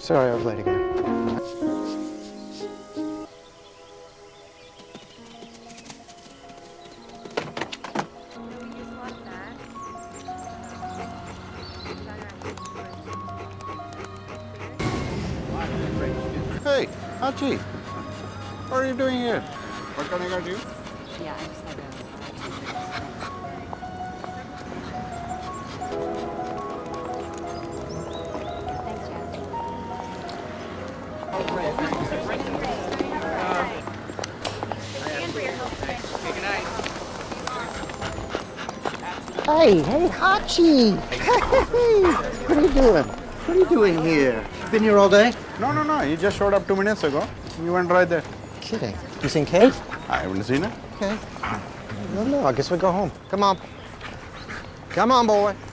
Sorry, I was late again. Hey, Hachi, what are you doing here? What can I got you? Yeah, I just had a Thanks, Jazzy. Hey, Hachi! Hey, what are you doing? What are you doing here? Been here all day? No, he just showed up 2 minutes ago. You went right there. Kidding. You seen Kate? I haven't seen her. Okay. No, I guess we go home. Come on. Come on, boy.